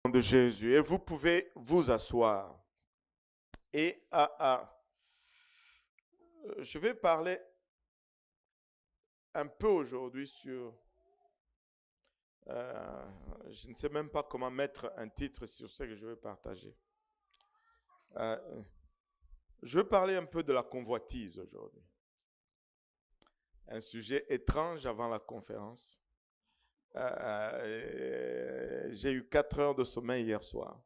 de Jésus. Et vous pouvez vous asseoir. Et je vais parler un peu aujourd'hui sur... je ne sais même pas comment mettre un titre sur ce que je vais partager. Je vais parler un peu de la convoitise aujourd'hui. Un sujet étrange avant la conférence. J'ai eu 4 heures de sommeil hier soir.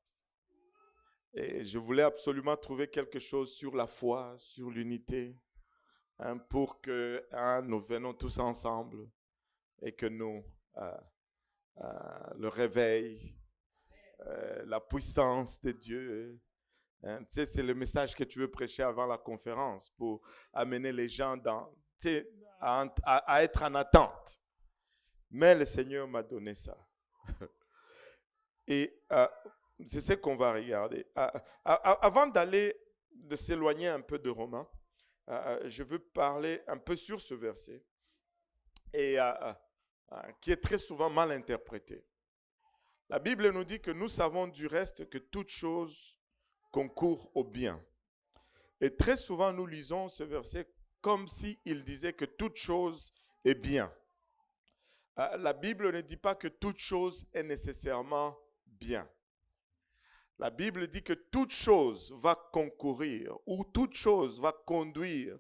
Et je voulais absolument trouver quelque chose sur la foi, sur l'unité, pour que nous venons tous ensemble et que nous, le réveil, la puissance de Dieu, tu sais, c'est le message que tu veux prêcher avant la conférence pour amener les gens à être en attente. Mais le Seigneur m'a donné ça. Et c'est ce qu'on va regarder. Avant de s'éloigner un peu de Romains, je veux parler un peu sur ce verset et qui est très souvent mal interprété. La Bible nous dit que nous savons du reste que toute chose concourt au bien. Et très souvent, nous lisons ce verset comme s'il disait que toute chose est bien. La Bible ne dit pas que toute chose est nécessairement bien. La Bible dit que toute chose va concourir ou toute chose va conduire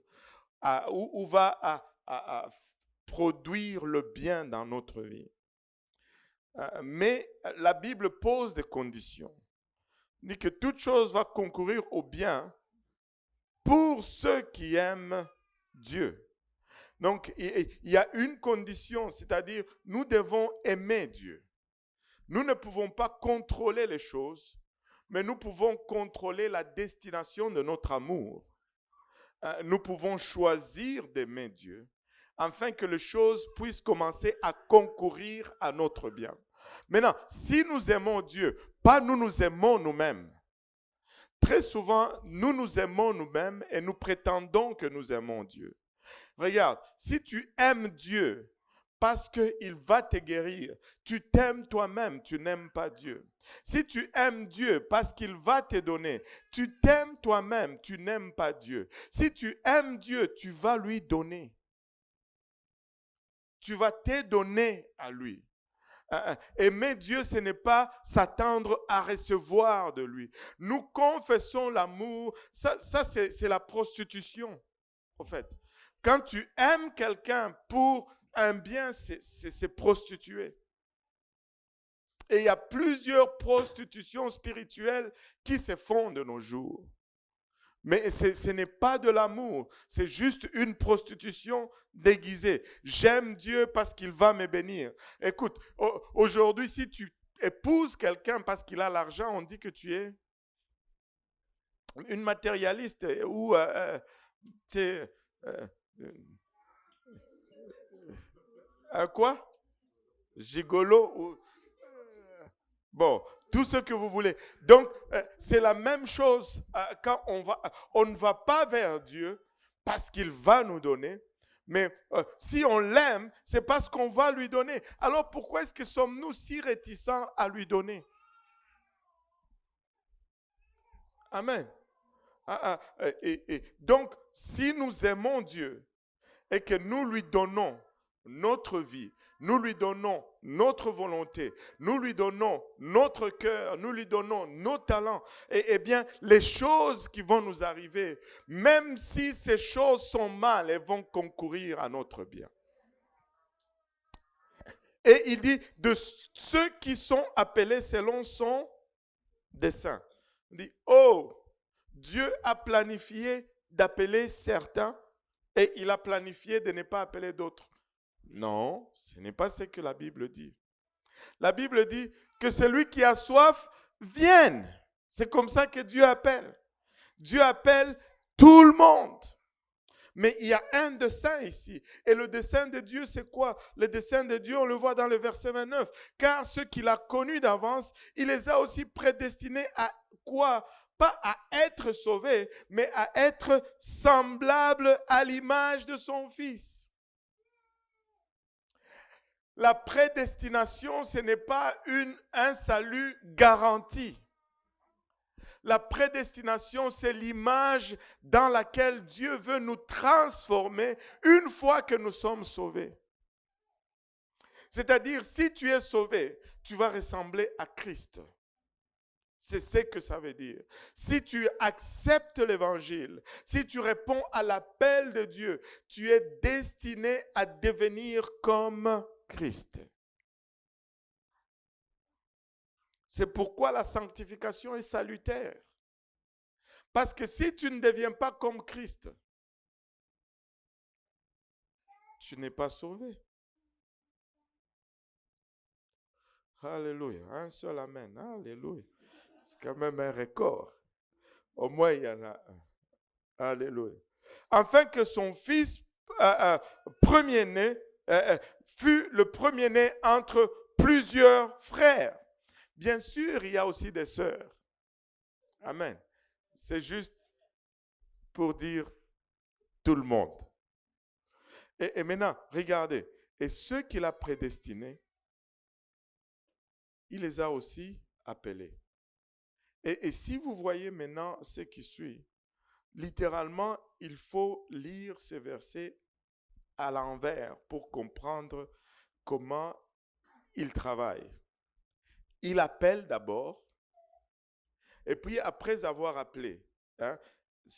ou va produire le bien dans notre vie. Mais la Bible pose des conditions. Elle dit que toute chose va concourir au bien pour ceux qui aiment Dieu. Donc, il y a une condition, c'est-à-dire nous devons aimer Dieu. Nous ne pouvons pas contrôler les choses, mais nous pouvons contrôler la destination de notre amour. Nous pouvons choisir d'aimer Dieu afin que les choses puissent commencer à concourir à notre bien. Maintenant, si nous aimons Dieu, pas nous aimons nous-mêmes. Très souvent, nous aimons nous-mêmes et nous prétendons que nous aimons Dieu. Regarde, si tu aimes Dieu parce qu'il va te guérir, tu t'aimes toi-même, tu n'aimes pas Dieu. Si tu aimes Dieu parce qu'il va te donner, tu t'aimes toi-même, tu n'aimes pas Dieu. Si tu aimes Dieu, tu vas lui donner. Tu vas te donner à lui. Aimer Dieu, ce n'est pas s'attendre à recevoir de lui. Nous confessons l'amour. Ça c'est la prostitution, en fait. Quand tu aimes quelqu'un pour un bien, c'est prostituer. Et il y a plusieurs prostitutions spirituelles qui se font de nos jours. Mais ce n'est pas de l'amour, c'est juste une prostitution déguisée. J'aime Dieu parce qu'il va me bénir. Écoute, aujourd'hui, si tu épouses quelqu'un parce qu'il a l'argent, on dit que tu es une matérialiste ou quoi? Gigolo ou... Bon, tout ce que vous voulez. Donc, c'est la même chose quand on ne va pas vers Dieu parce qu'il va nous donner, mais si on l'aime, c'est parce qu'on va lui donner. Alors, pourquoi est-ce que sommes-nous si réticents à lui donner? Amen. Et donc, si nous aimons Dieu et que nous lui donnons notre vie, nous lui donnons notre volonté, nous lui donnons notre cœur, nous lui donnons nos talents, et bien, les choses qui vont nous arriver, même si ces choses sont mal, elles vont concourir à notre bien. Et il dit, de ceux qui sont appelés selon son dessein. Il dit, oh, Dieu a planifié d'appeler certains et il a planifié de ne pas appeler d'autres. Non, ce n'est pas ce que la Bible dit. La Bible dit que celui qui a soif vienne. C'est comme ça que Dieu appelle. Dieu appelle tout le monde. Mais il y a un dessein ici. Et le dessein de Dieu, c'est quoi? Le dessein de Dieu, on le voit dans le verset 29. Car ceux qu'il a connus d'avance, il les a aussi prédestinés à quoi? Pas à être sauvés, mais à être semblables à l'image de son Fils. La prédestination, ce n'est pas un salut garanti. La prédestination, c'est l'image dans laquelle Dieu veut nous transformer une fois que nous sommes sauvés. C'est-à-dire, si tu es sauvé, tu vas ressembler à Christ. C'est ce que ça veut dire. Si tu acceptes l'évangile, si tu réponds à l'appel de Dieu, tu es destiné à devenir comme Christ. C'est pourquoi la sanctification est salutaire. Parce que si tu ne deviens pas comme Christ, tu n'es pas sauvé. Alléluia. Un seul amen. Alléluia. C'est quand même un record. Au moins, il y en a un. Alléluia. Afin que son fils premier-né fût le premier-né entre plusieurs frères. Bien sûr, il y a aussi des sœurs. Amen. C'est juste pour dire tout le monde. Et maintenant, regardez. Et ceux qu'il a prédestinés, il les a aussi appelés. Et si vous voyez maintenant ce qui suit, littéralement, il faut lire ces versets à l'envers pour comprendre comment il travaille. Il appelle d'abord, et puis après avoir appelé,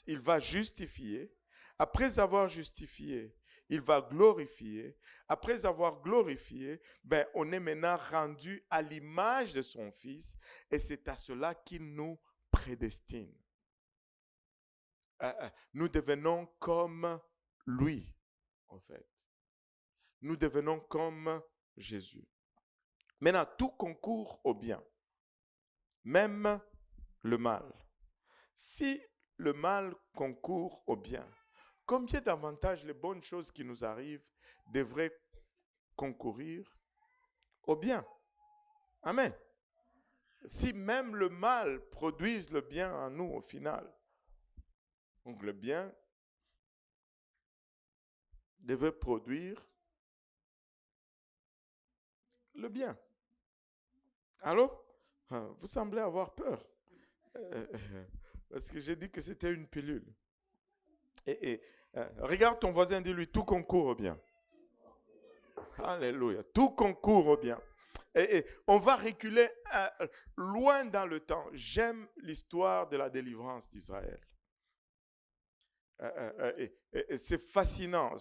il va justifier. Après avoir justifié, il va glorifier. Après avoir glorifié, on est maintenant rendu à l'image de son Fils, et c'est à cela qu'il nous prédestine. Nous devenons comme lui, en fait. Nous devenons comme Jésus. Maintenant, tout concourt au bien, même le mal. Si le mal concourt au bien, combien davantage les bonnes choses qui nous arrivent devraient concourir au bien? Amen. Si même le mal produise le bien en nous au final, donc le bien devait produire le bien. Allô? Vous semblez avoir peur. Parce que j'ai dit que c'était une pilule. Regarde ton voisin, dis-lui, tout concourt au bien. Alléluia. Tout concourt au bien. Et on va reculer loin dans le temps. J'aime l'histoire de la délivrance d'Israël. C'est fascinant.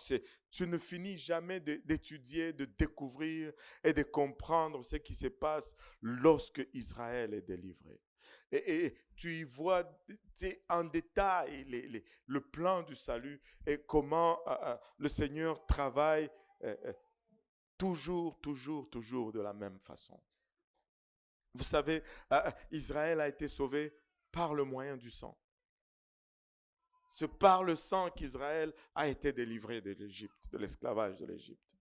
Tu ne finis jamais d'étudier, de découvrir et de comprendre ce qui se passe lorsque Israël est délivré. Et tu y vois en détail le plan du salut et comment le Seigneur travaille toujours de la même façon. Vous savez, Israël a été sauvé par le moyen du sang. C'est par le sang qu'Israël a été délivré de l'Égypte, de l'esclavage de l'Égypte.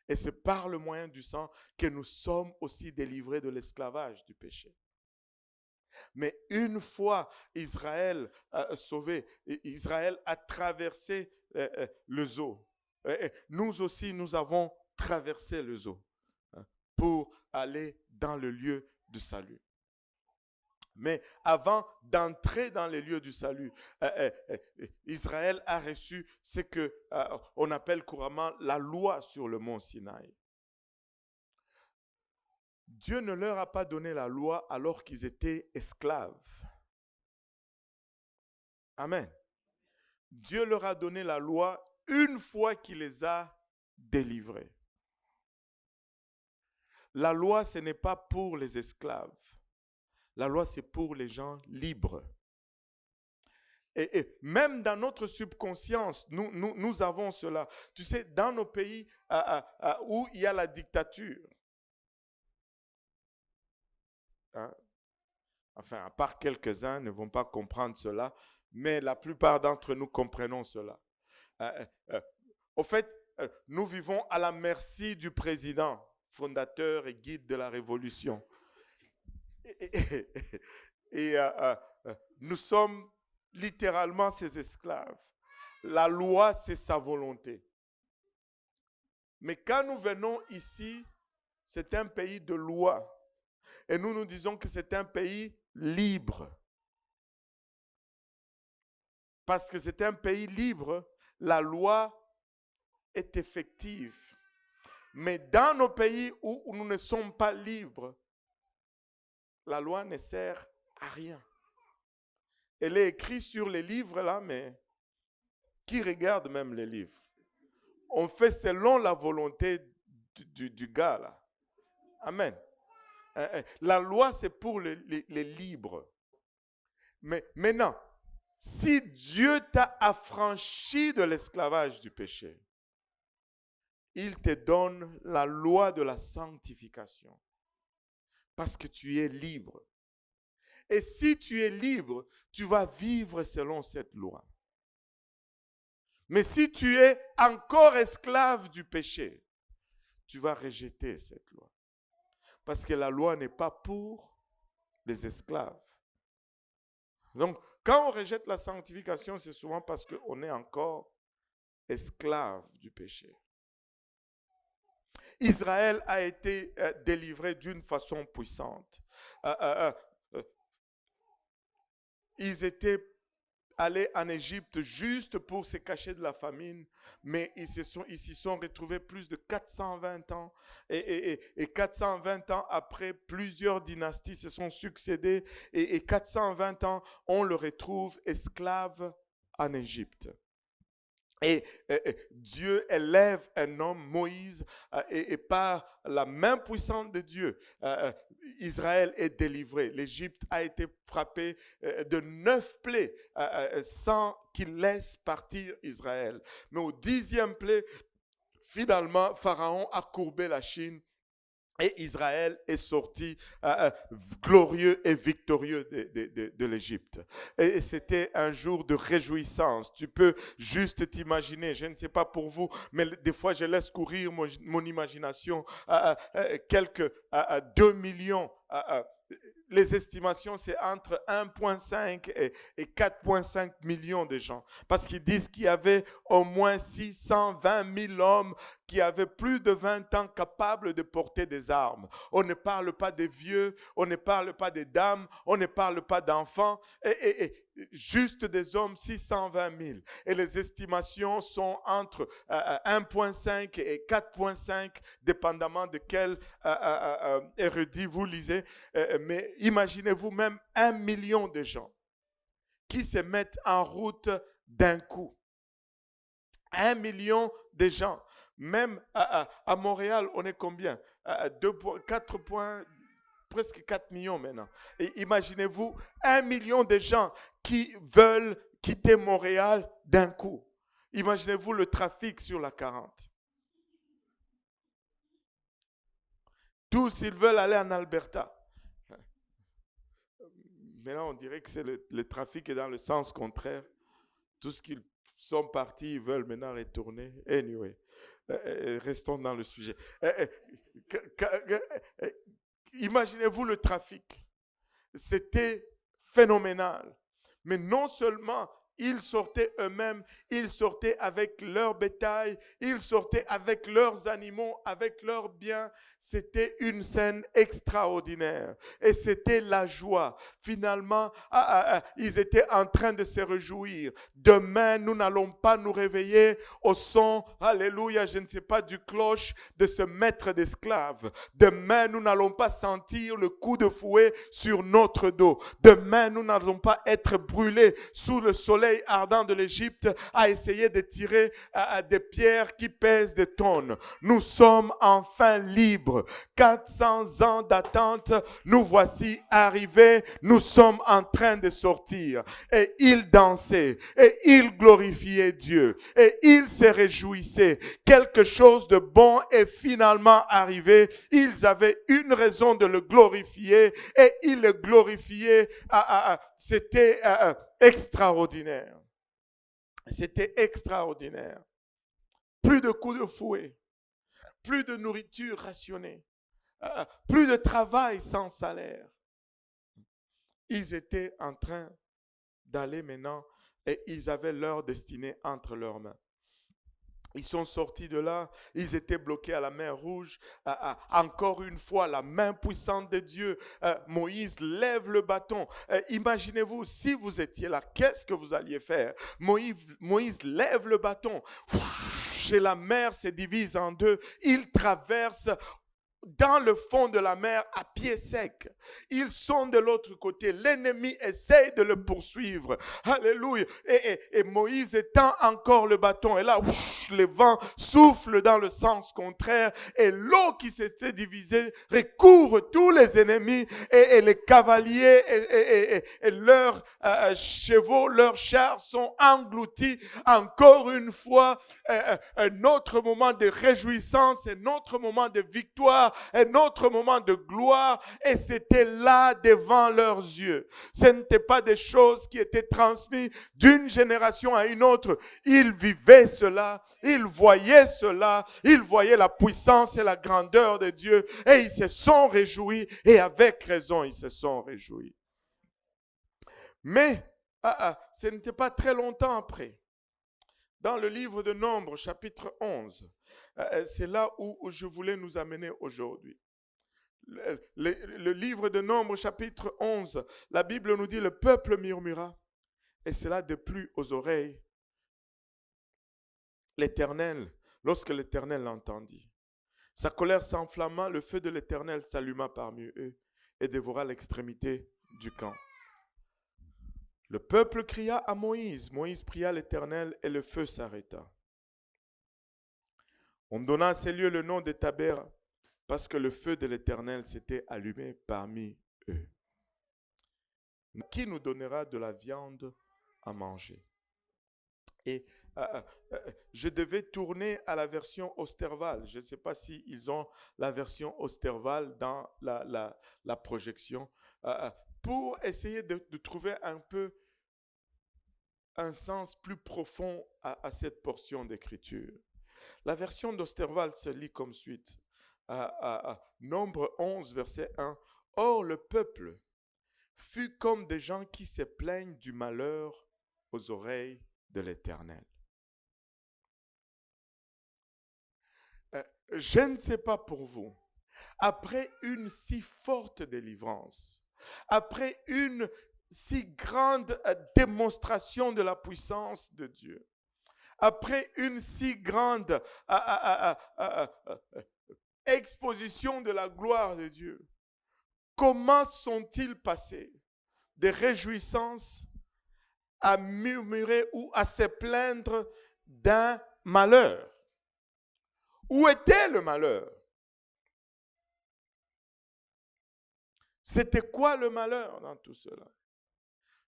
Et c'est par le moyen du sang que nous sommes aussi délivrés de l'esclavage du péché. Mais une fois Israël sauvé, Israël a traversé le Zo. Nous aussi, nous avons traversé le Zo pour aller dans le lieu du salut. Mais avant d'entrer dans les lieux du salut, Israël a reçu ce qu'on appelle couramment la loi sur le mont Sinaï. Dieu ne leur a pas donné la loi alors qu'ils étaient esclaves. Amen. Dieu leur a donné la loi une fois qu'il les a délivrés. La loi, ce n'est pas pour les esclaves. La loi, c'est pour les gens libres. Et même dans notre subconscience, nous avons cela. Tu sais, dans nos pays où il y a la dictature, enfin, à part quelques-uns ne vont pas comprendre cela, mais la plupart d'entre nous comprenons cela. Au fait, nous vivons à la merci du président, fondateur et guide de la révolution. Et nous sommes littéralement ses esclaves. La loi, c'est sa volonté. Mais quand nous venons ici c'est un pays de loi. Et nous nous disons que c'est un pays libre. Parce que c'est un pays libre, la loi est effective. Mais dans nos pays où nous ne sommes pas libres, la loi ne sert à rien. Elle est écrite sur les livres là, mais qui regarde même les livres? On fait selon la volonté du gars là. Amen. La loi, c'est pour les libres. Mais maintenant, si Dieu t'a affranchi de l'esclavage du péché, il te donne la loi de la sanctification. Parce que tu es libre. Et si tu es libre, tu vas vivre selon cette loi. Mais si tu es encore esclave du péché, tu vas rejeter cette loi. Parce que la loi n'est pas pour les esclaves. Donc, quand on rejette la sanctification, c'est souvent parce qu'on est encore esclave du péché. Israël a été délivré d'une façon puissante. Ils étaient allés en Égypte juste pour se cacher de la famine, mais ils s'y sont retrouvés plus de 420 ans. Et 420 ans après, plusieurs dynasties se sont succédées. Et 420 ans, on le retrouve esclave en Égypte. Et Dieu élève un homme, Moïse, et par la main puissante de Dieu, Israël est délivré. L'Égypte a été frappée de 9 plaies sans qu'il laisse partir Israël. Mais au 10e plaie, finalement, Pharaon a courbé la Chine. Et Israël est sorti glorieux et victorieux de l'Égypte. Et c'était un jour de réjouissance. Tu peux juste t'imaginer, je ne sais pas pour vous, mais des fois je laisse courir mon imagination. Quelques 2 millions. Les estimations, c'est entre 1,5 et 4,5 millions de gens. Parce qu'ils disent qu'il y avait au moins 620 000 hommes qui avaient plus de 20 ans capables de porter des armes. On ne parle pas des vieux, on ne parle pas des dames, on ne parle pas d'enfants, juste des hommes, 620 000. Et les estimations sont entre 1,5 et 4,5, dépendamment de quel érudit vous lisez. Mais imaginez-vous même 1 million de gens qui se mettent en route d'un coup. 1 million de gens. Même à Montréal, on est combien? 4 points, presque 4 millions maintenant. Et imaginez-vous 1 million de gens qui veulent quitter Montréal d'un coup. Imaginez-vous le trafic sur la 40. Tous, ils veulent aller en Alberta. Maintenant, on dirait que c'est le trafic est dans le sens contraire. Tout ce qu'ils sont partis, ils veulent maintenant retourner. Anyway, restons dans le sujet. Imaginez-vous le trafic. C'était phénoménal. Mais non seulement ils sortaient eux-mêmes, ils sortaient avec leur bétail, ils sortaient avec leurs animaux, avec leurs biens. C'était une scène extraordinaire. Et c'était la joie. Finalement, ils étaient en train de se réjouir. Demain, nous n'allons pas nous réveiller au son, alléluia, je ne sais pas, du cloche de ce maître d'esclaves. Demain, nous n'allons pas sentir le coup de fouet sur notre dos. Demain, nous n'allons pas être brûlés sous le soleil ardent de l'Égypte à essayer de tirer des pierres qui pèsent des tonnes. Nous sommes enfin libres. 400 ans d'attente, nous voici arrivés. Nous sommes en train de sortir. Et ils dansaient, et ils glorifiaient Dieu, et ils se réjouissaient. Quelque chose de bon est finalement arrivé. Ils avaient une raison de le glorifier, et ils le glorifiaient. C'était extraordinaire. C'était extraordinaire. Plus de coups de fouet, plus de nourriture rationnée, plus de travail sans salaire. Ils étaient en train d'aller maintenant et ils avaient leur destinée entre leurs mains. Ils sont sortis de là, ils étaient bloqués à la mer Rouge. Encore une fois, la main puissante de Dieu. Moïse lève le bâton. Imaginez-vous, si vous étiez là, qu'est-ce que vous alliez faire? Moïse lève le bâton. Et la mer se divise en deux. Il traverse dans le fond de la mer à pied sec. Ils sont de l'autre côté. L'ennemi essaye de le poursuivre. Alléluia. Et Moïse étend encore le bâton. Et là, le vent souffle dans le sens contraire. Et l'eau qui s'était divisée recouvre tous les ennemis. Et les cavaliers et leurs chevaux, leurs chars sont engloutis. Encore une fois, un autre moment de réjouissance, un autre moment de victoire, un autre moment de gloire, et c'était là devant leurs yeux. Ce n'était pas des choses qui étaient transmises d'une génération à une autre. Ils vivaient cela, ils voyaient cela, ils voyaient la puissance et la grandeur de Dieu, et ils se sont réjouis, et avec raison, ils se sont réjouis. Mais, ce n'était pas très longtemps après. Dans le livre de Nombres, chapitre 11, c'est là où je voulais nous amener aujourd'hui. Le livre de Nombres, chapitre 11, la Bible nous dit, le peuple murmura, et cela déplut aux oreilles l'Éternel, lorsque l'Éternel l'entendit. Sa colère s'enflamma, le feu de l'Éternel s'alluma parmi eux et dévora l'extrémité du camp. Le peuple cria à Moïse. Moïse pria l'Éternel et le feu s'arrêta. On donna à ces lieux le nom de Taber parce que le feu de l'Éternel s'était allumé parmi eux. Qui nous donnera de la viande à manger? Et je devais tourner à la version Osterval. Je ne sais pas s'ils ont la version Osterval dans la projection. Pour essayer de trouver un peu un sens plus profond à cette portion d'écriture. La version d'Osterval se lit comme suite. Nombre 11, verset 1. Or, le peuple fut comme des gens qui se plaignent du malheur aux oreilles de l'Éternel. Je ne sais pas pour vous, après une si forte délivrance, après une si grande démonstration de la puissance de Dieu, après une si grande exposition de la gloire de Dieu, comment sont-ils passés de réjouissance à murmurer ou à se plaindre d'un malheur? Où était le malheur? C'était quoi le malheur dans tout cela?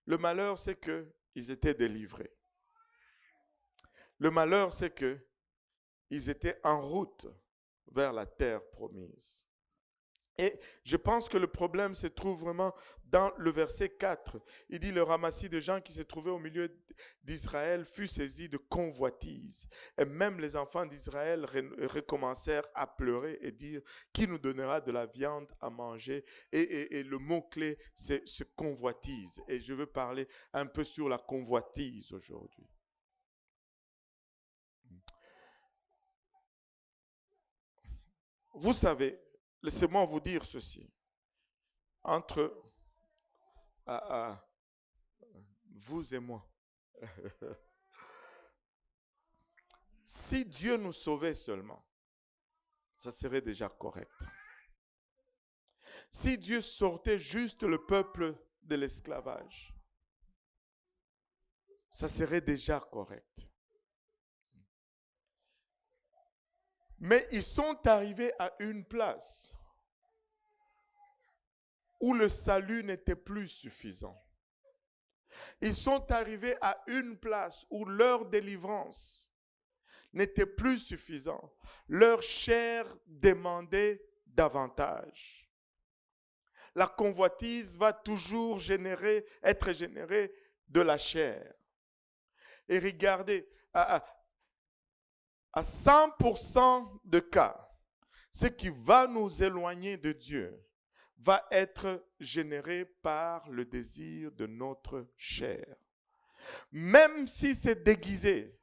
Le malheur, c'est qu'ils étaient délivrés. Le malheur, c'est qu'ils étaient en route vers la terre promise. Et je pense que le problème se trouve vraiment dans le verset 4. Il dit, le ramassis de gens qui se trouvaient au milieu d'Israël fut saisi de convoitise. Et même les enfants d'Israël recommencèrent à pleurer et dire, qui nous donnera de la viande à manger? Et le mot-clé, c'est ce convoitise. Et je veux parler un peu sur la convoitise aujourd'hui. Vous savez, laissez-moi vous dire ceci. Entre vous et moi, si Dieu nous sauvait seulement, ça serait déjà correct. Si Dieu sortait juste le peuple de l'esclavage, ça serait déjà correct. Mais ils sont arrivés à une place où le salut n'était plus suffisant. Ils sont arrivés à une place où leur délivrance n'était plus suffisante. Leur chair demandait davantage. La convoitise va toujours être générée de la chair. Et regardez, à 100% de cas, ce qui va nous éloigner de Dieu va être généré par le désir de notre chair. Même si c'est déguisé,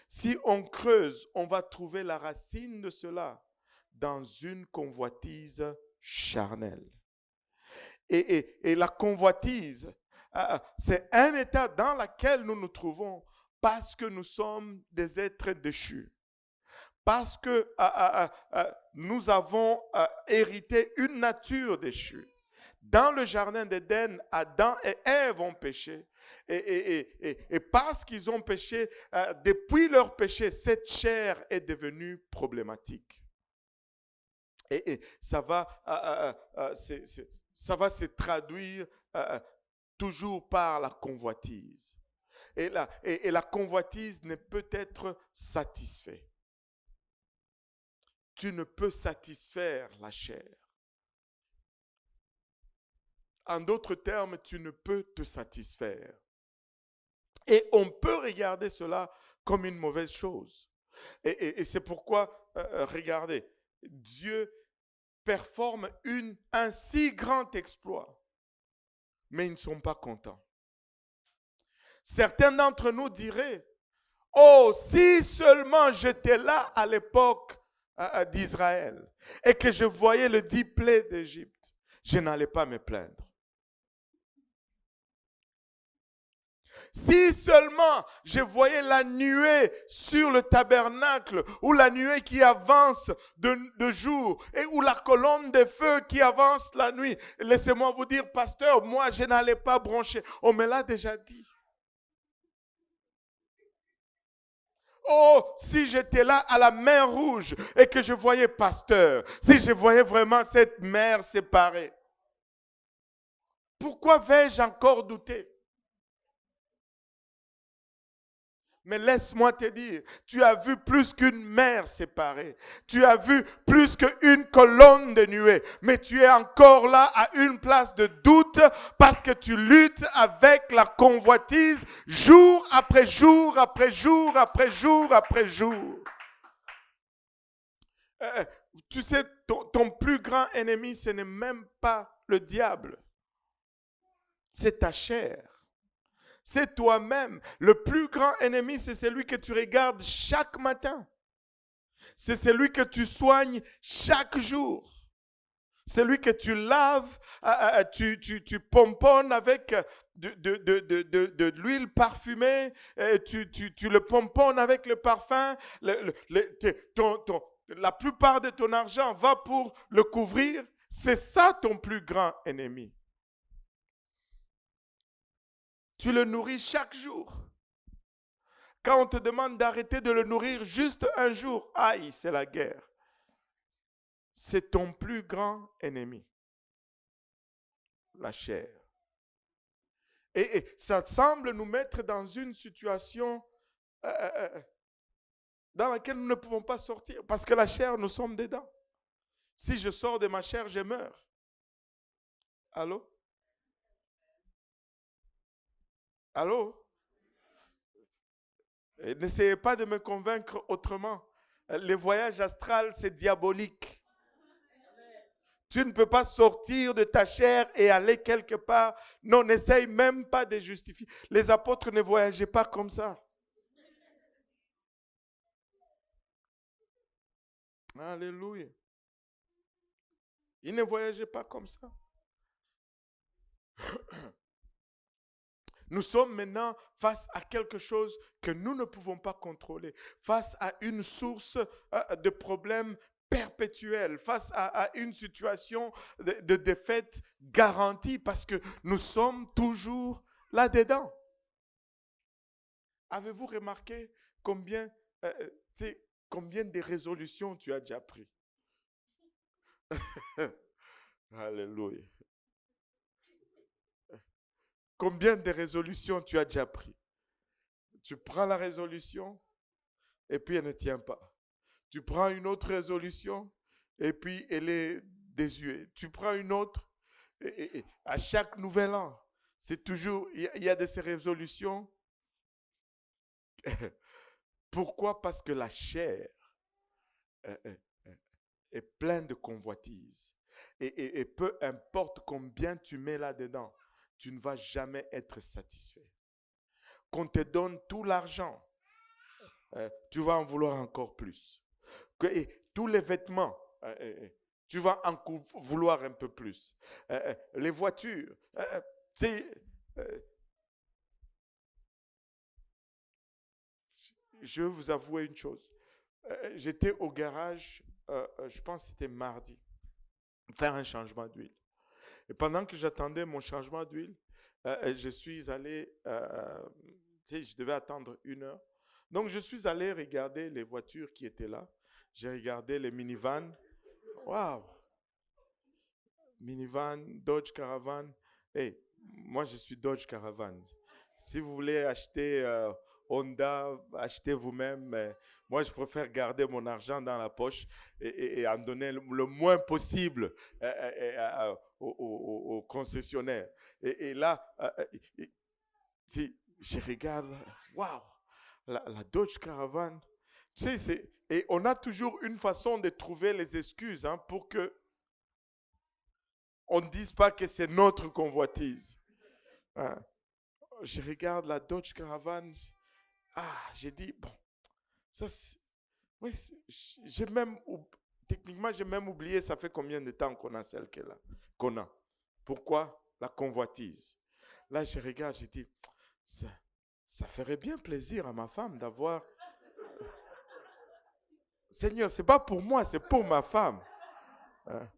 Si on creuse, on va trouver la racine de cela dans une convoitise charnelle. Et la convoitise, c'est un état dans lequel nous nous trouvons parce que nous sommes des êtres déchus. Parce que nous avons hérité une nature déchue. Dans le jardin d'Éden, Adam et Ève ont péché. Et parce qu'ils ont péché, depuis leur péché, cette chair est devenue problématique. Et ça va se traduire toujours par la convoitise. Et la convoitise ne peut être satisfaite. Tu ne peux satisfaire la chair. En d'autres termes, tu ne peux te satisfaire. Et on peut regarder cela comme une mauvaise chose. Et c'est pourquoi, regardez, Dieu performe un si grand exploit, mais ils ne sont pas contents. Certains d'entre nous diraient, « Oh, si seulement j'étais là à l'époque d'Israël et que je voyais le 10 plaies d'Égypte, je n'allais pas me plaindre. Si seulement je voyais la nuée sur le tabernacle ou la nuée qui avance de jour et ou la colonne de feu qui avance la nuit. Laissez-moi vous dire, pasteur, moi je n'allais pas broncher. On me l'a déjà dit. Oh, si j'étais là à la mer Rouge et que je voyais pasteur, si je voyais vraiment cette mer séparée, pourquoi vais-je encore douter? Mais laisse-moi te dire, tu as vu plus qu'une mer séparée. Tu as vu plus qu'une colonne de nuée. Mais tu es encore là à une place de doute parce que tu luttes avec la convoitise jour après jour, après jour, après jour, après jour. Tu sais, ton plus grand ennemi, ce n'est même pas le diable. C'est ta chair. C'est toi-même. Le plus grand ennemi, c'est celui que tu regardes chaque matin. C'est celui que tu soignes chaque jour. Celui que tu laves, tu pomponnes avec de l'huile parfumée, tu le pomponnes avec le parfum. La plupart de ton argent va pour le couvrir. C'est ça ton plus grand ennemi. Tu le nourris chaque jour. Quand on te demande d'arrêter de le nourrir juste un jour, aïe, c'est la guerre. C'est ton plus grand ennemi, la chair. Et ça semble nous mettre dans une situation dans laquelle nous ne pouvons pas sortir. Parce que la chair, nous sommes dedans. Si je sors de ma chair, je meurs. Allô? Allô? N'essayez pas de me convaincre autrement. Le voyage astral, c'est diabolique. Tu ne peux pas sortir de ta chair et aller quelque part. Non, n'essaye même pas de justifier. Les apôtres ne voyageaient pas comme ça. Alléluia. Ils ne voyageaient pas comme ça. Nous sommes maintenant face à quelque chose que nous ne pouvons pas contrôler, face à une source de problèmes perpétuels, face à une situation de défaite garantie parce que nous sommes toujours là-dedans. Avez-vous remarqué combien de résolutions tu as déjà pris? Alléluia. Combien de résolutions tu as déjà pris? Tu prends la résolution et puis elle ne tient pas. Tu prends une autre résolution et puis elle est désuète. Tu prends une autre et à chaque nouvel an, c'est toujours, il y a de ces résolutions. Pourquoi? Parce que la chair est pleine de convoitises. Et peu importe combien tu mets là-dedans, tu ne vas jamais être satisfait. Qu'on te donne tout l'argent, tu vas en vouloir encore plus. Et tous les vêtements, tu vas en vouloir un peu plus. Les voitures, je vais vous avouer une chose. J'étais au garage, je pense que c'était mardi, faire un changement d'huile. Et pendant que j'attendais mon changement d'huile, je suis allé, je devais attendre 1 heure. Donc, je suis allé regarder les voitures qui étaient là. J'ai regardé les minivans. Waouh! Minivan, Dodge Caravan. Hey, moi, je suis Dodge Caravan. Si vous voulez acheter Honda, achetez vous-même. Moi, je préfère garder mon argent dans la poche et en donner le moins possible au concessionnaire. Et là, si je regarde, waouh, la Dodge Caravan. Tu sais, et on a toujours une façon de trouver les excuses pour que on ne dise pas que c'est notre convoitise. Hein. Je regarde la Dodge Caravan. J'ai dit, bon, ça, oui, j'ai même, techniquement, j'ai même oublié, ça fait combien de temps qu'on a celle qu'on a. Pourquoi? La convoitise. Là, je regarde, je dis, ça ferait bien plaisir à ma femme d'avoir. Seigneur, c'est pas pour moi, c'est pour ma femme. Hein.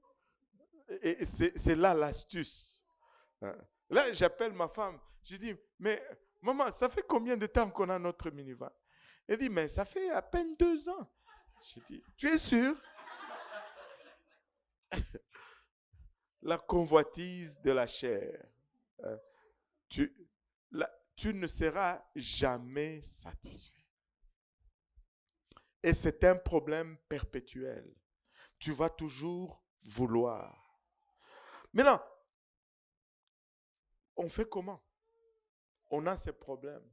Et c'est là l'astuce. Là, j'appelle ma femme. Je dis, mais maman, ça fait combien de temps qu'on a notre minivan? Elle dit, mais ça fait à peine 2 ans. Je dis, tu es sûr? La convoitise de la chair. Tu ne seras jamais satisfait. Et c'est un problème perpétuel. Tu vas toujours vouloir. Maintenant, on fait comment? On a ces problèmes.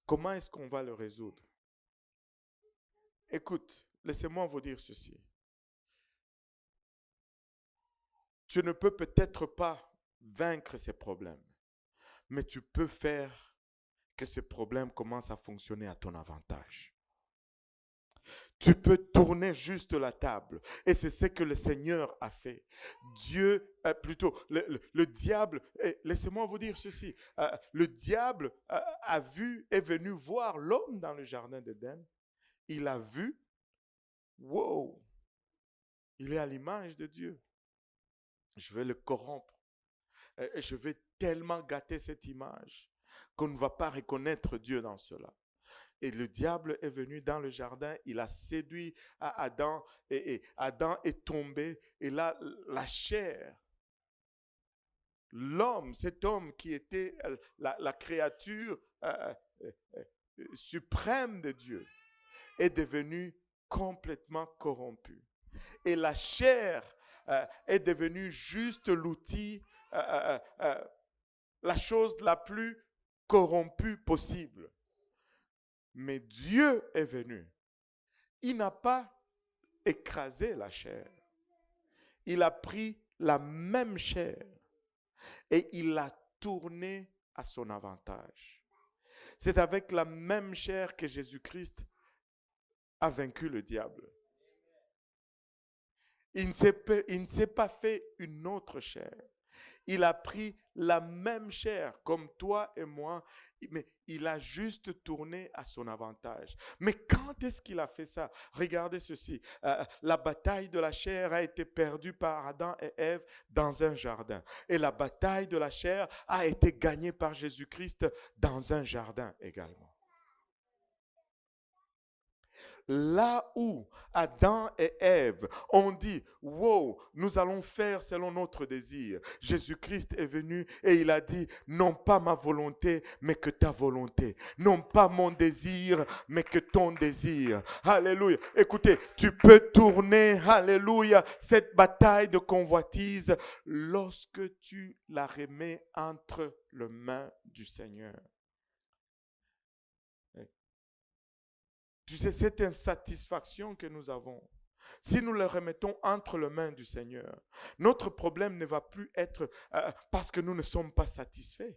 Comment est-ce qu'on va le résoudre? Écoute, laissez-moi vous dire ceci. Tu ne peux peut-être pas vaincre ces problèmes, mais tu peux faire que ces problèmes commencent à fonctionner à ton avantage. Tu peux tourner juste la table. Et c'est ce que le Seigneur a fait. Le diable, laissez-moi vous dire ceci. Le diable est venu voir l'homme dans le jardin d'Éden. Il a vu, wow, il est à l'image de Dieu. Je vais le corrompre. Et je vais tellement gâter cette image qu'on ne va pas reconnaître Dieu dans cela. Et le diable est venu dans le jardin, il a séduit Adam et Adam est tombé. Et là, la chair, l'homme, cet homme qui était la créature suprême de Dieu, est devenu complètement corrompu. Et la chair est devenue juste l'outil, la chose la plus corrompue possible. Mais Dieu est venu. Il n'a pas écrasé la chair. Il a pris la même chair et il l'a tournée à son avantage. C'est avec la même chair que Jésus-Christ a vaincu le diable. Il ne s'est pas fait une autre chair. Il a pris la même chair comme toi et moi, mais il a juste tourné à son avantage. Mais quand est-ce qu'il a fait ça? Regardez ceci. La bataille de la chair a été perdue par Adam et Ève dans un jardin. Et la bataille de la chair a été gagnée par Jésus-Christ dans un jardin également. Là où Adam et Ève ont dit, wow, nous allons faire selon notre désir. Jésus-Christ est venu et il a dit, non pas ma volonté, mais que ta volonté. Non pas mon désir, mais que ton désir. Alléluia. Écoutez, tu peux tourner, alléluia, cette bataille de convoitise lorsque tu la remets entre les mains du Seigneur. Tu sais, cette insatisfaction que nous avons, si nous le remettons entre les mains du Seigneur, notre problème ne va plus être parce que nous ne sommes pas satisfaits.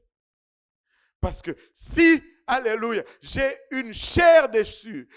Parce que si alléluia, j'ai une chair déchue,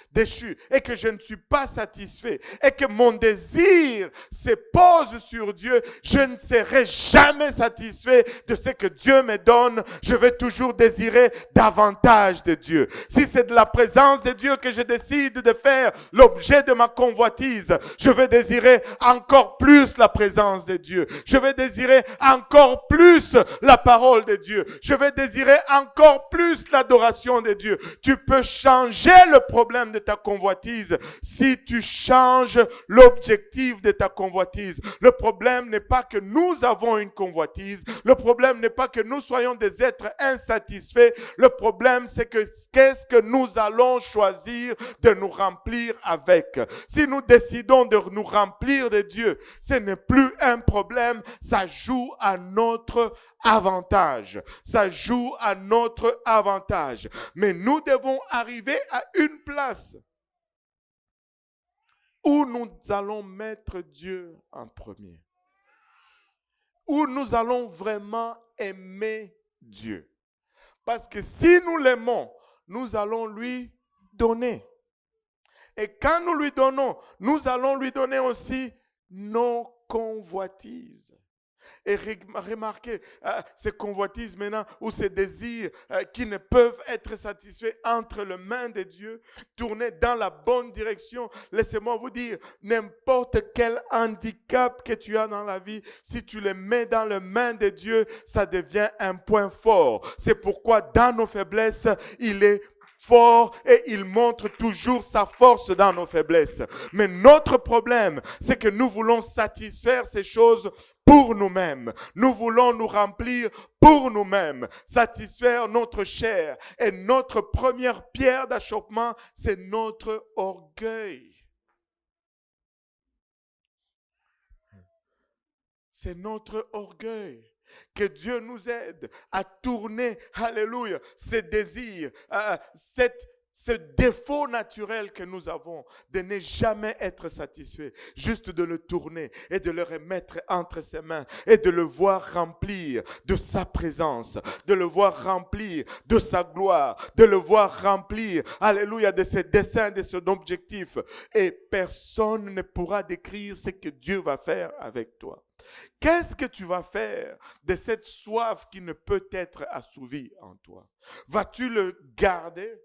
et que je ne suis pas satisfait et que mon désir se pose sur Dieu, je ne serai jamais satisfait de ce que Dieu me donne. Je vais toujours désirer davantage de Dieu. Si c'est de la présence de Dieu que je décide de faire l'objet de ma convoitise, je vais désirer encore plus la présence de Dieu. Je vais désirer encore plus la parole de Dieu. Je vais désirer encore plus l'adoration de Dieu. Tu peux changer le problème de ta convoitise si tu changes l'objectif de ta convoitise. Le problème n'est pas que nous avons une convoitise. Le problème n'est pas que nous soyons des êtres insatisfaits. Le problème, c'est que qu'est-ce que nous allons choisir de nous remplir avec. Si nous décidons de nous remplir de Dieu, ce n'est plus un problème. Ça joue à notre avantage. Ça joue à notre avantage. Mais nous devons arriver à une place où nous allons mettre Dieu en premier. Où nous allons vraiment aimer Dieu. Parce que si nous l'aimons, nous allons lui donner. Et quand nous lui donnons, nous allons lui donner aussi nos convoitises. Et remarquez, ces convoitises maintenant, ou ces désirs qui ne peuvent être satisfaits entre les mains de Dieu, tourner dans la bonne direction. Laissez-moi vous dire, n'importe quel handicap que tu as dans la vie, si tu le mets dans les mains de Dieu, ça devient un point fort. C'est pourquoi dans nos faiblesses, il est fort et il montre toujours sa force dans nos faiblesses. Mais notre problème, c'est que nous voulons satisfaire ces choses pour nous-mêmes. Nous voulons nous remplir pour nous-mêmes, satisfaire notre chair. Et notre première pierre d'achoppement, c'est notre orgueil. C'est notre orgueil. Que Dieu nous aide à tourner, alléluia, ces désirs, ce défaut naturel que nous avons de ne jamais être satisfait, juste de le tourner et de le remettre entre ses mains et de le voir remplir de sa présence, de le voir remplir de sa gloire, de le voir remplir, alléluia, de ses desseins, de son objectif. Et personne ne pourra décrire ce que Dieu va faire avec toi. Qu'est-ce que tu vas faire de cette soif qui ne peut être assouvie en toi? Vas-tu le garder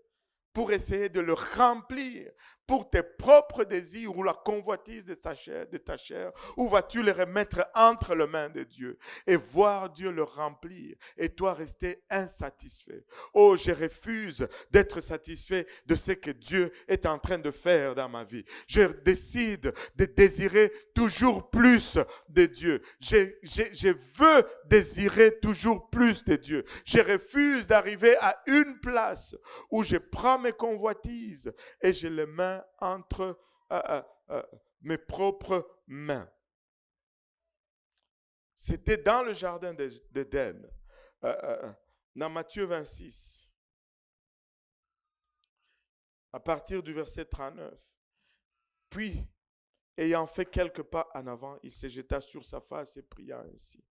pour essayer de le remplir pour tes propres désirs ou la convoitise de ta chair, ou vas-tu le remettre entre les mains de Dieu et voir Dieu le remplir et toi rester insatisfait? Oh, je refuse d'être satisfait de ce que Dieu est en train de faire dans ma vie. Je décide de désirer toujours plus de Dieu. Je veux désirer toujours plus de Dieu. Je refuse d'arriver à une place où je prends mes convoitises et je les mets entre mes propres mains. C'était dans le jardin d'Éden, dans Matthieu 26, à partir du verset 39. Puis, ayant fait quelques pas en avant, il se jeta sur sa face et pria ainsi.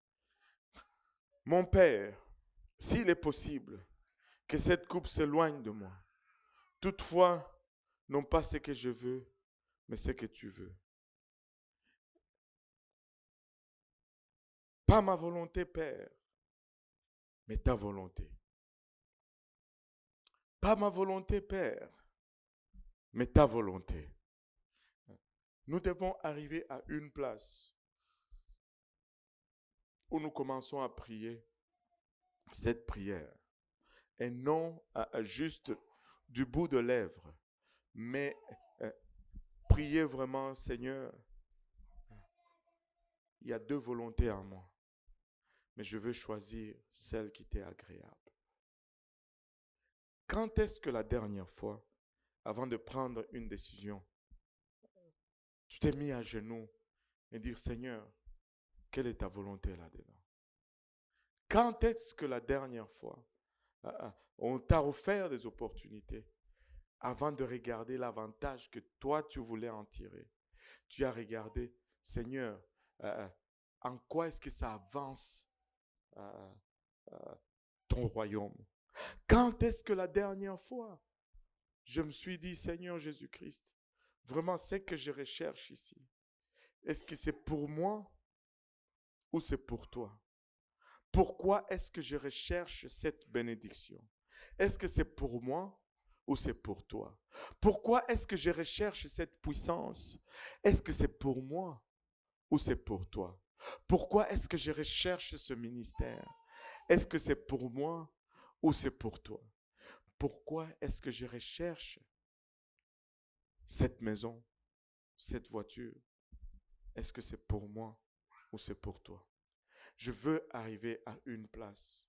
Mon Père, s'il est possible, que cette coupe s'éloigne de moi. Toutefois, non pas ce que je veux, mais ce que tu veux. Pas ma volonté, Père, mais ta volonté. Pas ma volonté, Père, mais ta volonté. Nous devons arriver à une place où nous commençons à prier cette prière. Et non juste du bout de lèvres, mais prier vraiment, Seigneur, il y a deux volontés en moi, mais je veux choisir celle qui t'est agréable. Quand est-ce que la dernière fois, avant de prendre une décision, tu t'es mis à genoux et dire, Seigneur, quelle est ta volonté là-dedans? Quand est-ce que la dernière fois, on t'a offert des opportunités avant de regarder l'avantage que toi, tu voulais en tirer? Tu as regardé, Seigneur, en quoi est-ce que ça avance ton royaume? Quand est-ce que la dernière fois, je me suis dit, Seigneur Jésus-Christ, vraiment, c'est que je recherche ici. Est-ce que c'est pour moi ou c'est pour toi? Pourquoi est-ce que je recherche cette bénédiction? Est-ce que c'est pour moi ou c'est pour toi? Pourquoi est-ce que je recherche cette puissance? Est-ce que c'est pour moi ou c'est pour toi? Pourquoi est-ce que je recherche ce ministère? Est-ce que c'est pour moi ou c'est pour toi? Pourquoi est-ce que je recherche cette maison, cette voiture? Est-ce que c'est pour moi ou c'est pour toi? Je veux arriver à une place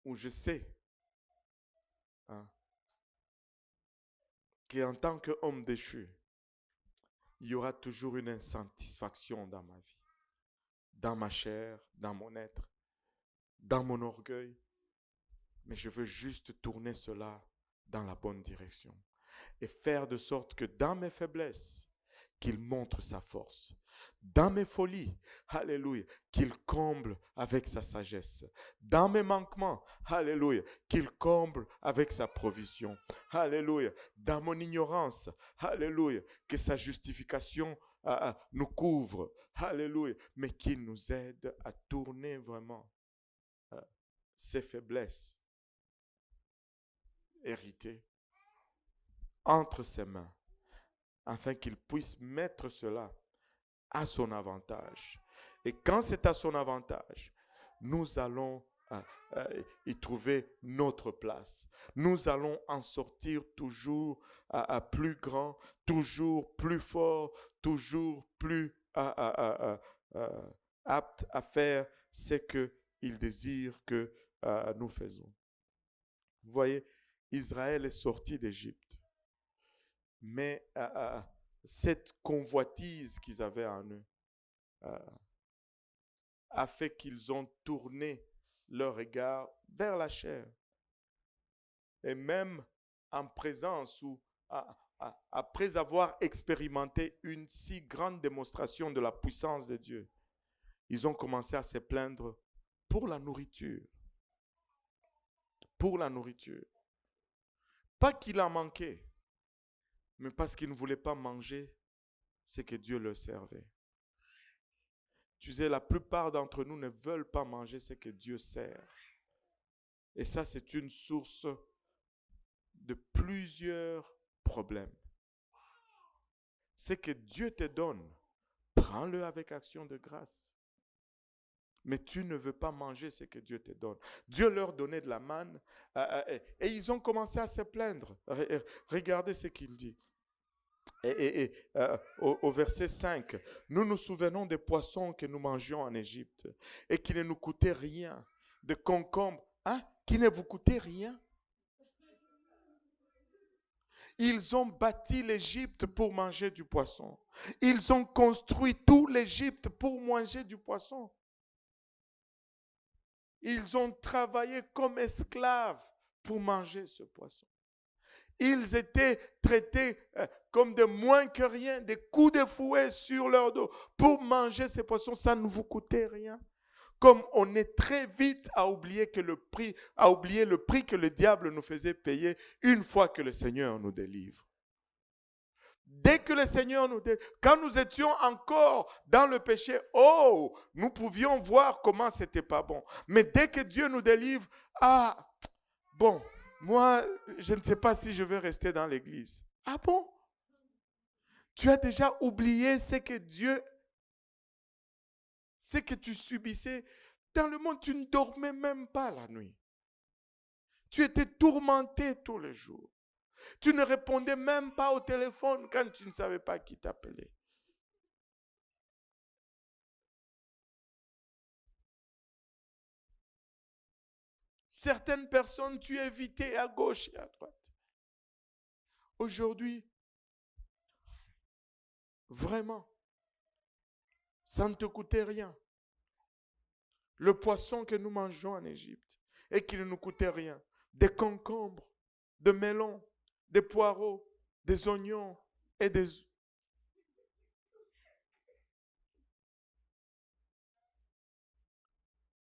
où je sais, hein, qu'en tant qu'homme déchu, il y aura toujours une insatisfaction dans ma vie, dans ma chair, dans mon être, dans mon orgueil. Mais je veux juste tourner cela dans la bonne direction et faire de sorte que dans mes faiblesses, qu'il montre sa force. Dans mes folies, alléluia, qu'il comble avec sa sagesse. Dans mes manquements, alléluia, qu'il comble avec sa provision. Alléluia. Dans mon ignorance, alléluia, que sa justification nous couvre. Alléluia. Mais qu'il nous aide à tourner vraiment ses faiblesses héritées entre ses mains, afin qu'il puisse mettre cela à son avantage. Et quand c'est à son avantage, nous allons y trouver notre place. Nous allons en sortir toujours plus grand, toujours plus fort, toujours plus apte à faire ce qu'il désire que nous faisons. Vous voyez, Israël est sorti d'Égypte. Mais cette convoitise qu'ils avaient en eux a fait qu'ils ont tourné leur regard vers la chair. Et même en présence ou après avoir expérimenté une si grande démonstration de la puissance de Dieu, ils ont commencé à se plaindre pour la nourriture. Pour la nourriture. Pas qu'il en manquait, mais parce qu'ils ne voulaient pas manger ce que Dieu leur servait. Tu sais, la plupart d'entre nous ne veulent pas manger ce que Dieu sert. Et ça, c'est une source de plusieurs problèmes. Ce que Dieu te donne, prends-le avec action de grâce. Mais tu ne veux pas manger ce que Dieu te donne. Dieu leur donnait de la manne et ils ont commencé à se plaindre. Regardez ce qu'il dit. Au verset 5, nous nous souvenons des poissons que nous mangions en Égypte et qui ne nous coûtaient rien, de concombres, qui ne vous coûtaient rien. Ils ont bâti l'Égypte pour manger du poisson. Ils ont construit tout l'Égypte pour manger du poisson. Ils ont travaillé comme esclaves pour manger ce poisson. Ils étaient traités comme de moins que rien, des coups de fouet sur leur dos. Pour manger ces poissons, ça ne vous coûtait rien. Comme on est très vite à oublier le prix que le diable nous faisait payer une fois que le Seigneur nous délivre. Dès que le Seigneur nous délivre, quand nous étions encore dans le péché, nous pouvions voir comment c'était pas bon. Mais dès que Dieu nous délivre, moi, je ne sais pas si je vais rester dans l'église. Ah bon? Tu as déjà oublié ce que tu subissais dans le monde. Tu ne dormais même pas la nuit. Tu étais tourmenté tous les jours. Tu ne répondais même pas au téléphone quand tu ne savais pas qui t'appelait. Certaines personnes, tu évitais à gauche et à droite. Aujourd'hui, vraiment, ça ne te coûtait rien. Le poisson que nous mangeons en Égypte et qui ne nous coûtait rien. Des concombres, des melons, des poireaux, des oignons et des...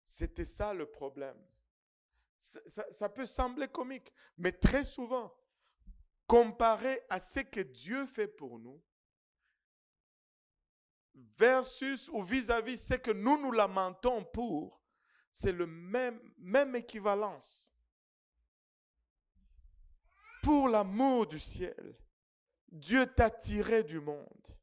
C'était ça le problème. Ça peut sembler comique, mais très souvent, comparé à ce que Dieu fait pour nous, versus ou vis-à-vis ce que nous lamentons pour, c'est le même équivalence. Pour l'amour du ciel, Dieu t'a tiré du monde.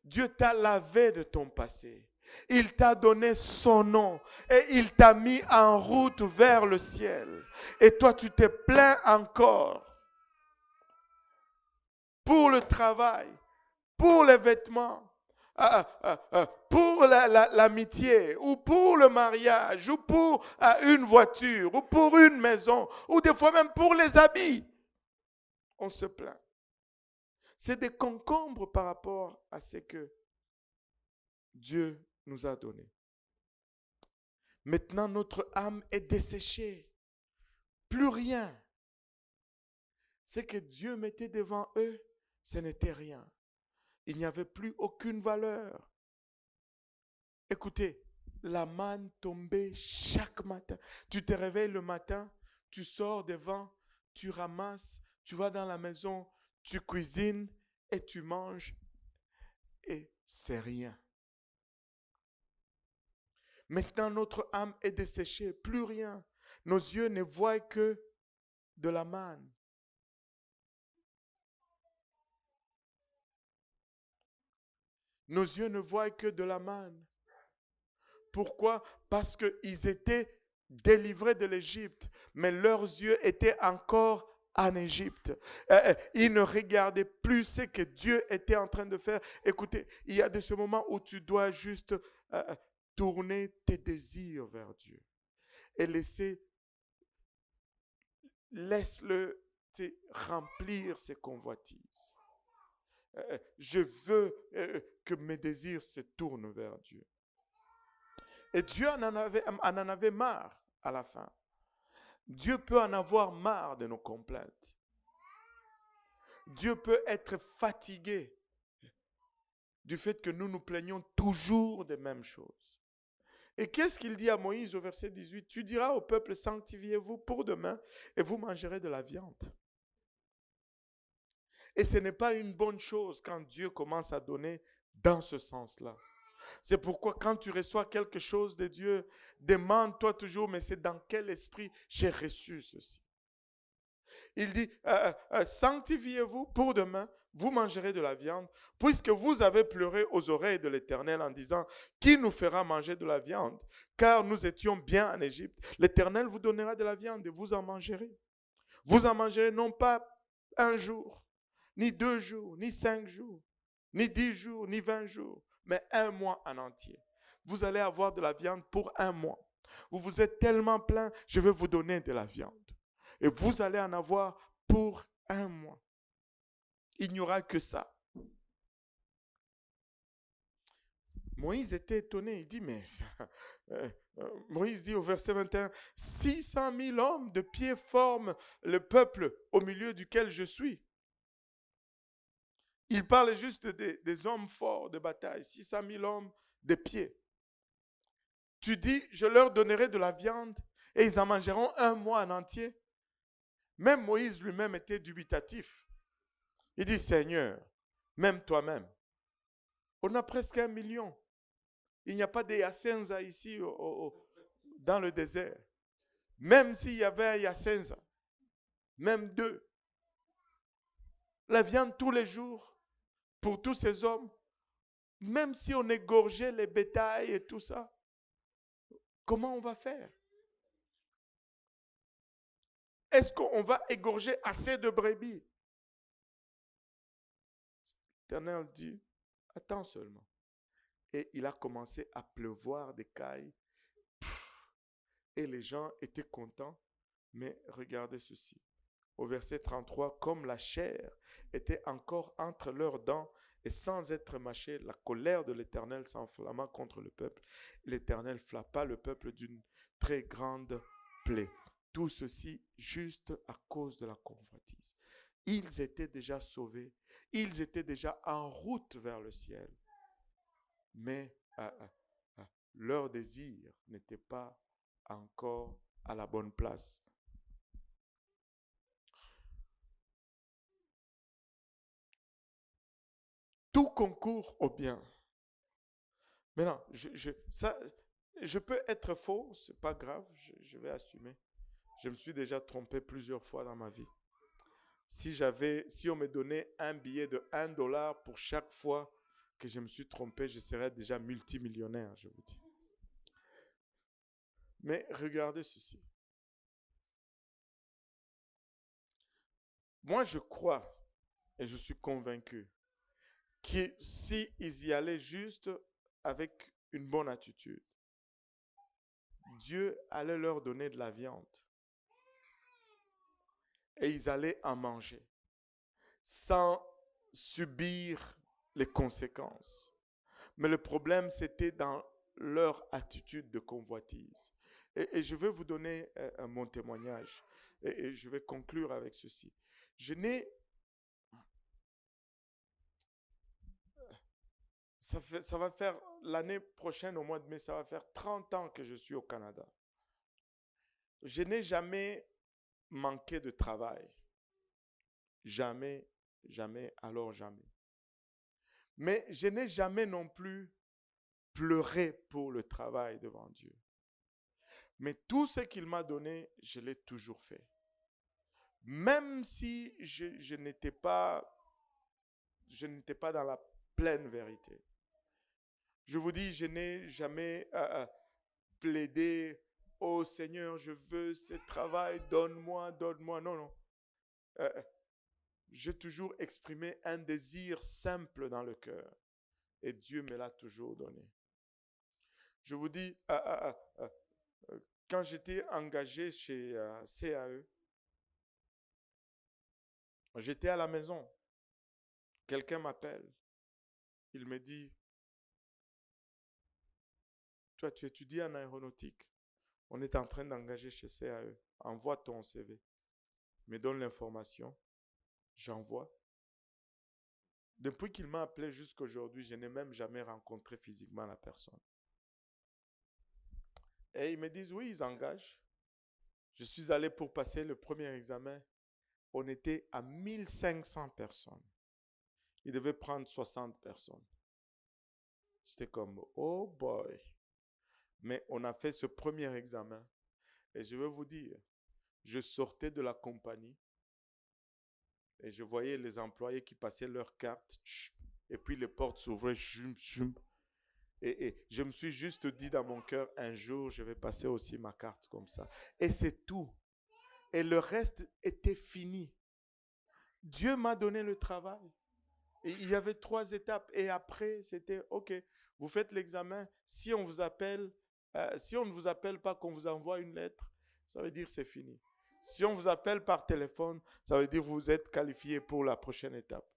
Dieu t'a lavé de ton passé. Il t'a donné son nom et il t'a mis en route vers le ciel. Et toi, tu te plains encore pour le travail, pour les vêtements, pour l'amitié, ou pour le mariage, ou pour une voiture, ou pour une maison, ou des fois même pour les habits. On se plaint. C'est des concombres par rapport à ce que Dieu nous a donné. Maintenant, notre âme est desséchée. Plus rien. Ce que Dieu mettait devant eux, ce n'était rien. Il n'y avait plus aucune valeur. Écoutez, la manne tombait chaque matin. Tu te réveilles le matin, tu sors devant, tu ramasses, tu vas dans la maison, tu cuisines et tu manges. Et c'est rien. Maintenant, notre âme est desséchée, plus rien. Nos yeux ne voient que de la manne. Nos yeux ne voient que de la manne. Pourquoi? Parce qu'ils étaient délivrés de l'Égypte, mais leurs yeux étaient encore en Égypte. Ils ne regardaient plus ce que Dieu était en train de faire. Écoutez, il y a de ce moments où tu dois juste tourner tes désirs vers Dieu et laisse-le remplir ses convoitises. Je veux que mes désirs se tournent vers Dieu. Et Dieu en en avait marre à la fin. Dieu peut en avoir marre de nos complaintes. Dieu peut être fatigué du fait que nous nous plaignons toujours des mêmes choses. Et qu'est-ce qu'il dit à Moïse au verset 18? Tu diras au peuple, sanctifiez-vous pour demain et vous mangerez de la viande. Et ce n'est pas une bonne chose quand Dieu commence à donner dans ce sens-là. C'est pourquoi quand tu reçois quelque chose de Dieu, demande-toi toujours, mais c'est dans quel esprit j'ai reçu ceci? Il dit, sanctifiez-vous pour demain, vous mangerez de la viande, puisque vous avez pleuré aux oreilles de l'Éternel en disant, qui nous fera manger de la viande? Car nous étions bien en Égypte. L'Éternel vous donnera de la viande et vous en mangerez. Vous en mangerez non pas un jour, ni 2 jours, ni 5 jours, ni 10 jours, ni 20 jours, mais un mois en entier. Vous allez avoir de la viande pour un mois. Vous vous êtes tellement plein, je vais vous donner de la viande. Et vous allez en avoir pour un mois. Il n'y aura que ça. Moïse était étonné. Il dit, mais Moïse dit au verset 21, 600 000 hommes de pied forment le peuple au milieu duquel je suis. Il parle juste des hommes forts de bataille, 600 000 hommes de pied. Tu dis, je leur donnerai de la viande et ils en mangeront un mois en entier. Même Moïse lui-même était dubitatif. Il dit, Seigneur, même toi-même, on a presque 1 million. Il n'y a pas de yacenza ici dans le désert. Même s'il y avait un yacenza, même 2, la viande tous les jours pour tous ces hommes, même si on égorgeait les bétails et tout ça, comment on va faire? Est-ce qu'on va égorger assez de brebis? L'Éternel dit, attends seulement. Et il a commencé à pleuvoir des cailles. Et les gens étaient contents. Mais regardez ceci. Au verset 33, comme la chair était encore entre leurs dents et sans être mâchée, la colère de l'Éternel s'enflamma contre le peuple. L'Éternel frappa le peuple d'une très grande plaie. Tout ceci juste à cause de la convoitise. Ils étaient déjà sauvés. Ils étaient déjà en route vers le ciel. Mais leur désir n'était pas encore à la bonne place. tout concourt au bien. Maintenant, je peux être faux, c'est pas grave, je vais assumer. Je me suis déjà trompé plusieurs fois dans ma vie. Si on me donnait un billet de $1 pour chaque fois que je me suis trompé, je serais déjà multimillionnaire, je vous dis. Mais regardez ceci. Moi, je crois et je suis convaincu que s'ils y allaient juste avec une bonne attitude, Dieu allait leur donner de la viande. Et ils allaient en manger sans subir les conséquences. Mais le problème, c'était dans leur attitude de convoitise. Et je vais vous donner mon témoignage. Et je vais conclure avec ceci. Ça va faire l'année prochaine, au mois de mai, ça va faire 30 ans que je suis au Canada. Je n'ai jamais manqué de travail. Jamais, jamais, alors jamais. Mais je n'ai jamais non plus pleuré pour le travail devant Dieu. Mais tout ce qu'il m'a donné, je l'ai toujours fait. Même si je n'étais pas dans la pleine vérité. Je vous dis, je n'ai jamais plaidé, « Oh Seigneur, je veux ce travail, donne-moi, donne-moi. » Non, non. J'ai toujours exprimé un désir simple dans le cœur. Et Dieu me l'a toujours donné. Je vous dis, quand j'étais engagé chez CAE, j'étais à la maison. Quelqu'un m'appelle. Il me dit, « Toi, tu étudies en aéronautique. On est en train d'engager chez CAE. Envoie ton CV. » Il me donne l'information. J'envoie. Depuis qu'il m'a appelé jusqu'à aujourd'hui, je n'ai même jamais rencontré physiquement la personne. Et ils me disent, oui, ils engagent. Je suis allé pour passer le premier examen. On était à 1500 personnes. Ils devaient prendre 60 personnes. J'étais comme, oh boy. Mais on a fait ce premier examen. Et je vais vous dire, je sortais de la compagnie. Et je voyais les employés qui passaient leur carte. Et puis les portes s'ouvraient. Et je me suis juste dit dans mon cœur, un jour, je vais passer aussi ma carte comme ça. Et c'est tout. Et le reste était fini. Dieu m'a donné le travail. Et il y avait 3 étapes. Et après, c'était, OK, vous faites l'examen. Si on vous appelle, si on ne vous appelle pas, qu'on vous envoie une lettre, ça veut dire c'est fini. Si on vous appelle par téléphone, ça veut dire que vous êtes qualifié pour la prochaine étape.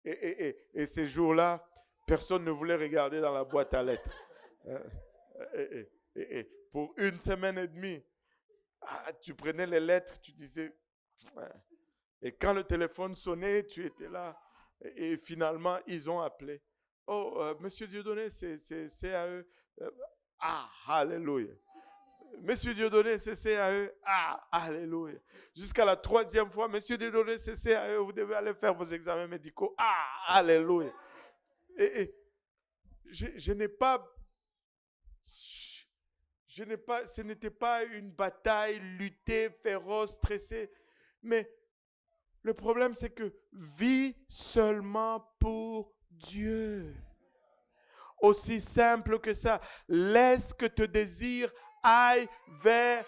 Et ces jours-là, personne ne voulait regarder dans la boîte à lettres. Pour 1 semaine et demie, tu prenais les lettres, tu disais... Et quand le téléphone sonnait, tu étais là. Et finalement, ils ont appelé. Oh, Monsieur Dieudonné, c'est CAE. Alléluia. Monsieur Dieudonné, c'est CAE. Alléluia. Jusqu'à la 3e fois, Monsieur Dieudonné, c'est CAE. Vous devez aller faire vos examens médicaux. Alléluia. Et ce n'était pas une bataille luttée, féroce, stressée. Mais le problème, c'est que vis seulement pour Dieu. Aussi simple que ça. Laisse que tes désirs aillent vers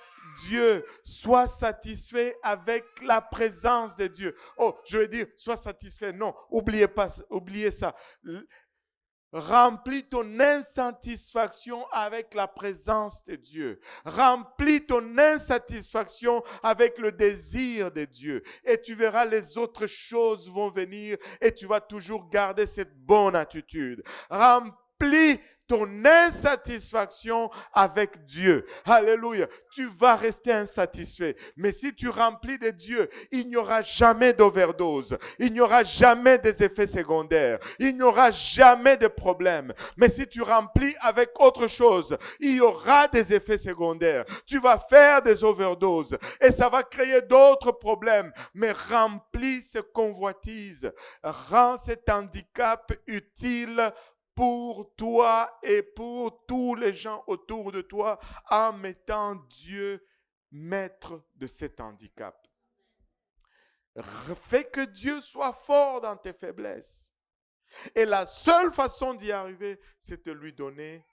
Dieu. Sois satisfait avec la présence de Dieu. Oh, je veux dire, sois satisfait. Non, oubliez ça. Remplis ton insatisfaction avec la présence de Dieu. Remplis ton insatisfaction avec le désir de Dieu. Et tu verras, les autres choses vont venir et tu vas toujours garder cette bonne attitude. remplis ton insatisfaction avec Dieu. Alléluia. Tu vas rester insatisfait. Mais si tu remplis de Dieu, il n'y aura jamais d'overdose. Il n'y aura jamais des effets secondaires. Il n'y aura jamais de problème. Mais si tu remplis avec autre chose, il y aura des effets secondaires. Tu vas faire des overdoses et ça va créer d'autres problèmes. Mais remplis ce convoitise. Rends cet handicap utile pour toi et pour tous les gens autour de toi en mettant Dieu maître de cet handicap. Fais que Dieu soit fort dans tes faiblesses. Et la seule façon d'y arriver, c'est de lui donner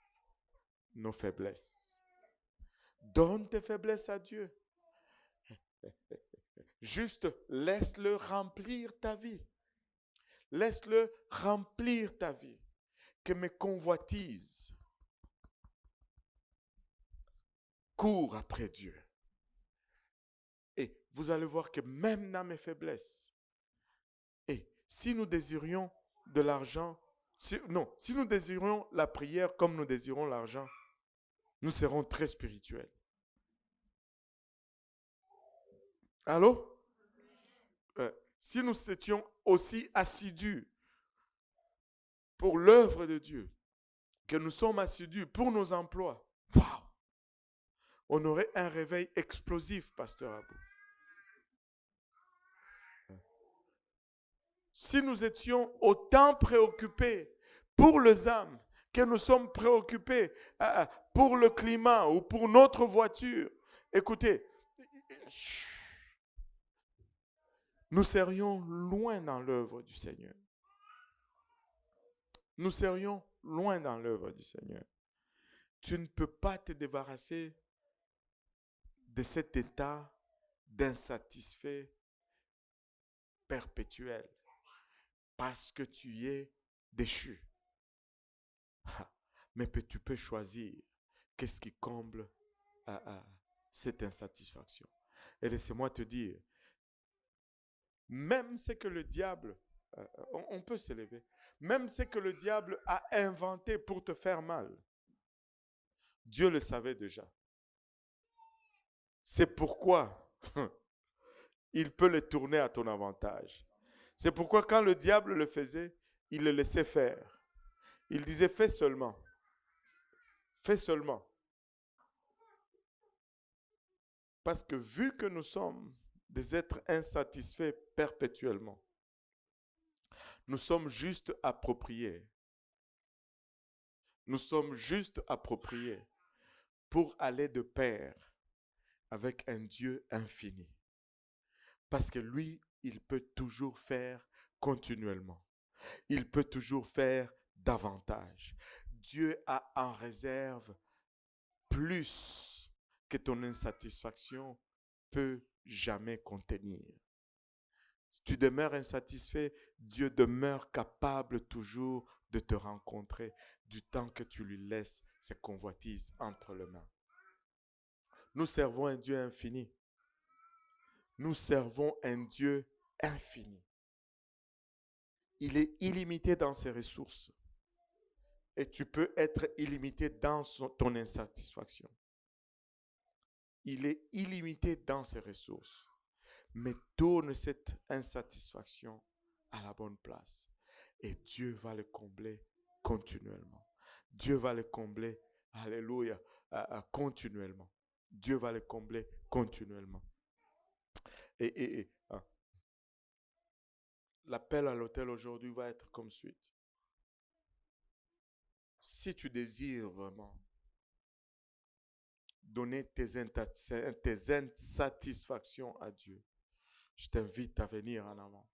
nos faiblesses. Donne tes faiblesses à Dieu. Juste laisse-le remplir ta vie. Laisse-le remplir ta vie. Que mes convoitises courent après Dieu. Et vous allez voir que même dans mes faiblesses, et si nous désirions de l'argent, si nous désirions la prière comme nous désirons l'argent, nous serons très spirituels. Allô? Si nous étions aussi assidus pour l'œuvre de Dieu, que nous sommes assidus pour nos emplois, waouh! On aurait un réveil explosif, Pasteur Abou. Si nous étions autant préoccupés pour les âmes que nous sommes préoccupés pour le climat ou pour notre voiture, écoutez, nous serions loin dans l'œuvre du Seigneur. Nous serions loin dans l'œuvre du Seigneur. Tu ne peux pas te débarrasser de cet état d'insatisfait perpétuel parce que tu es déchu. Mais tu peux choisir qu'est-ce qui comble cette insatisfaction. Et laissez-moi te dire, même ce que le diable, on peut s'élever, même ce que le diable a inventé pour te faire mal, Dieu le savait déjà. C'est pourquoi il peut le tourner à ton avantage. C'est pourquoi quand le diable le faisait, il le laissait faire. Il disait, fais seulement. Fais seulement. Parce que vu que nous sommes des êtres insatisfaits perpétuellement, nous sommes juste appropriés. Nous sommes juste appropriés pour aller de pair avec un Dieu infini. Parce que lui, il peut toujours faire continuellement. Il peut toujours faire davantage. Dieu a en réserve plus que ton insatisfaction peut jamais contenir. Si tu demeures insatisfait, Dieu demeure capable toujours de te rencontrer du temps que tu lui laisses ses convoitises entre les mains. Nous servons un Dieu infini. Nous servons un Dieu infini. Il est illimité dans ses ressources. Et tu peux être illimité dans ton insatisfaction. Il est illimité dans ses ressources. Mais tourne cette insatisfaction à la bonne place. Et Dieu va le combler continuellement. Dieu va le combler, alléluia, continuellement. Dieu va le combler continuellement. L'appel à l'autel aujourd'hui va être comme suite. Si tu désires vraiment donner tes insatisfactions à Dieu, je t'invite à venir en avant.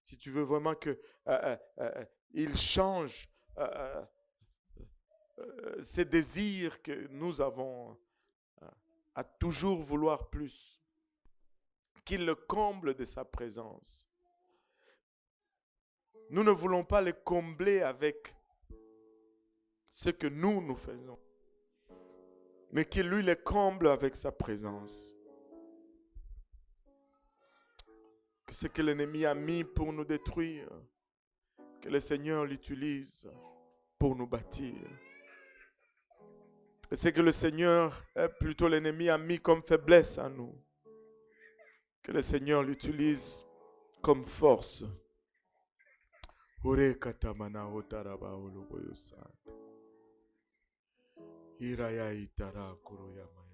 Si tu veux vraiment qu'il change ces désirs que nous avons à toujours vouloir plus, qu'il le comble de sa présence. Nous ne voulons pas le combler avec ce que nous faisons, mais qu'il lui le comble avec sa présence. Que ce que l'ennemi a mis pour nous détruire, que le Seigneur l'utilise pour nous bâtir. Et c'est que le Seigneur, plutôt l'ennemi, a mis comme faiblesse à nous, que le Seigneur l'utilise comme force. Ore katamana otaraba oloboyosa. Iraya itara koroyama.